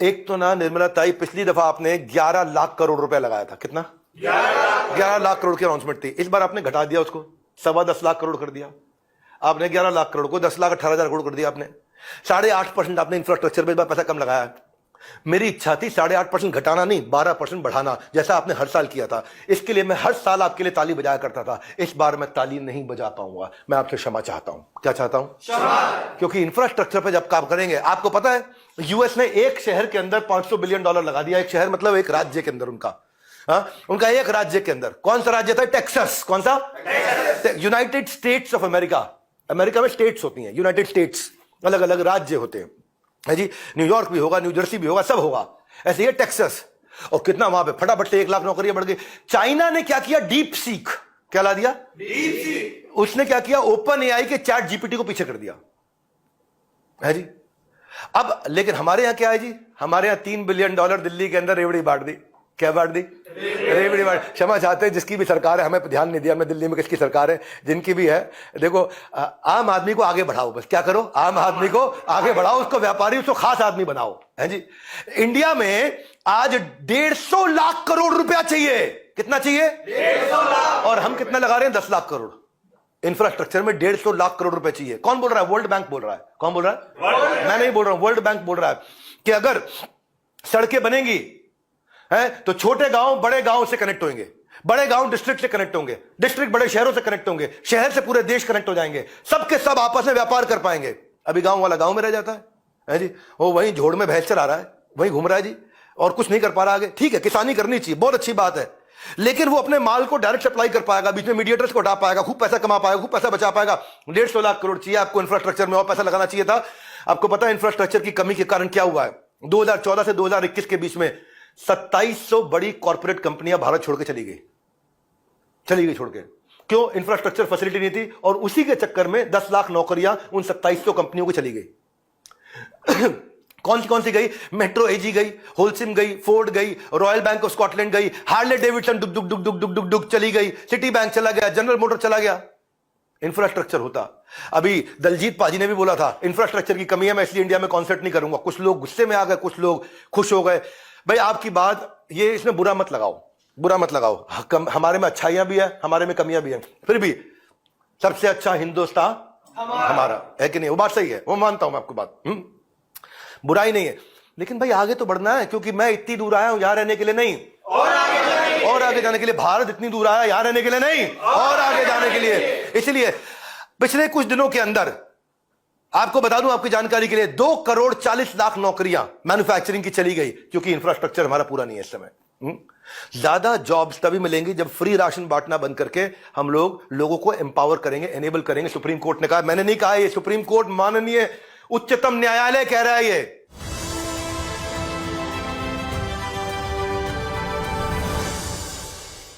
एक तो ना निर्मला ताई, पिछली दफा आपने 11 लाख करोड़ रुपया लगाया था। कितना? 11 लाख करोड़ की अनाउंसमेंट थी। इस बार आपने घटा दिया उसको, 10.25 लाख करोड़ कर दिया आपने। 11 लाख करोड़ को 10,18,000 करोड़ कर दिया आपने। 8.5% आपने इंफ्रास्ट्रक्चर पे इस बार पैसा कम लगाया। मेरी इच्छा थी 8.5% घटाना नहीं, 12% बढ़ाना, जैसा आपने हर साल किया था। इसके लिए मैं हर साल आपके लिए ताली बजाया करता था। इस बार मैं ताली नहीं बजा पाऊंगा। मैं आपसे क्षमा चाहता हूं। क्या चाहता हूं? क्षमा। क्योंकि इंफ्रास्ट्रक्चर पे जब काम करेंगे, आपको पता है यूएस ने एक शहर के अंदर $500 बिलियन लगा दिया। एक शहर मतलब एक राज्य के अंदर उनका, उनका एक राज्य के अंदर। कौन सा राज्य था? टेक्सास। कौन सा? United states of America. America में स्टेट्स होती हैं, यूनाइटेड स्टेट्स, अलग अलग राज्य होते हैं, है जी। न्यूयॉर्क भी होगा, न्यू जर्सी भी होगा, सब होगा। ऐसे ही टेक्सास। और कितना वहां पे फटाफट से 1 लाख नौकरियां बढ़ गई। चाइना ने क्या किया? Deep seek. क्या ला दिया? Deep seek. उसने क्या किया? ओपन एआई के चैट जीपीटी को पीछे कर दिया, है जी। अब लेकिन हमारे यहां क्या है जी? हमारे यहां $3 बिलियन दिल्ली के अंदर रेवड़ी बांट दी। क्या बांट दी? रेवड़ी बांट। क्षमा चाहते हैं, जिसकी भी सरकार है, हमें ध्यान नहीं दिया। मैं दिल्ली में किसकी सरकार है, जिनकी भी है, देखो आम आदमी को आगे बढ़ाओ। बस क्या करो? आम आदमी को आगे बढ़ाओ, उसको व्यापारी, उसको खास आदमी बनाओ, है जी। इंडिया में आज 150 लाख करोड़ रुपया चाहिए। कितना चाहिए? 150 लाख। और हम कितना लगा रहे हैं? 10 लाख करोड़। इंफ्रास्ट्रक्चर में 150 लाख करोड़ रुपए चाहिए। कौन बोल रहा है? वर्ल्ड बैंक बोल रहा है। कौन बोल रहा है? मैं नहीं बोल रहा हूं, वर्ल्ड बैंक बोल रहा है कि अगर सड़कें बनेंगी है तो छोटे गांव बड़े गांव से कनेक्ट होंगे, बड़े गांव डिस्ट्रिक्ट से कनेक्ट होंगे, डिस्ट्रिक्ट बड़े शहरों से कनेक्ट होंगे, शहर से पूरे देश कनेक्ट हो जाएंगे, सबके सब आपस में व्यापार कर पाएंगे। अभी गांव वाला गांव में रह जाता है जी, वो वहीं झोड़ में भैंस चरा रहा है, वहीं घूम रहा है जी, और कुछ नहीं कर पा रहा आगे। ठीक है, किसानी करनी चाहिए, बहुत अच्छी बात है, लेकिन वो अपने माल को डायरेक्ट सप्लाई कर पाएगा, बीच में मीडिएटर्स को हटा पाएगा, खूब पैसा कमा पाएगा, खूब पैसा बचा पाएगा। 150 लाख करोड़ चाहिए आपको इंफ्रास्ट्रक्चर में, और पैसा लगाना चाहिए था। आपको पता है इंफ्रास्ट्रक्चर की कमी के कारण क्या हुआ है? 2014 से 2021 के बीच में 2700 बड़ी कॉर्पोरेट कंपनियां भारत छोड़ के चली गई छोड़ के। क्यों? इंफ्रास्ट्रक्चर फैसिलिटी नहीं थी, और उसी के चक्कर में 10 लाख नौकरियां उन 2700 कंपनियों को चली गई। कौन सी गई? मेट्रो एजी गई, होलसिम गई, फोर्ड गई, रॉयल बैंक ऑफ स्कॉटलैंड गई, हार्ले डेविडसन डुक डुक डुक डुक डुक डुक डुक चली गई, सिटी बैंक चला गया, जनरल मोटर चला गया। इंफ्रास्ट्रक्चर होता। अभी दलजीत पाजी ने भी बोला था इंफ्रास्ट्रक्चर की कमी है, मैं इसलिए इंडिया में कॉन्सर्ट नहीं करूंगा। कुछ लोग गुस्से में आ गए, कुछ लोग खुश हो गए। भाई आपकी बात ये, इसमें बुरा मत लगाओ। हमारे में अच्छाइयां भी है, हमारे में कमियां भी हैं, फिर भी सबसे अच्छा हिंदुस्तान हमारा है कि नहीं? वो बात सही है, वो मानता हूं मैं आपको बात, बुराई नहीं है। लेकिन भाई आगे तो बढ़ना है, क्योंकि मैं इतनी दूर आया हूं यहां रहने के लिए नहीं, और आगे जाने के लिए। भारत इतनी दूर आया यहां रहने के लिए नहीं, और आगे जाने के लिए। इसलिए पिछले कुछ दिनों के अंदर आपको बता दूं, आपकी जानकारी के लिए, 2,40,00,000 नौकरियां मैन्युफैक्चरिंग की चली गई, क्योंकि इंफ्रास्ट्रक्चर हमारा पूरा नहीं है इस समय। ज्यादा जॉब्स तभी मिलेंगी जब फ्री राशन बांटना बंद करके हम लोगों को एम्पावर करेंगे, एनेबल करेंगे। सुप्रीम कोर्ट ने कहा, मैंने नहीं कहा, ये सुप्रीम कोर्ट माननीय उच्चतम न्यायालय कह रहा है। ये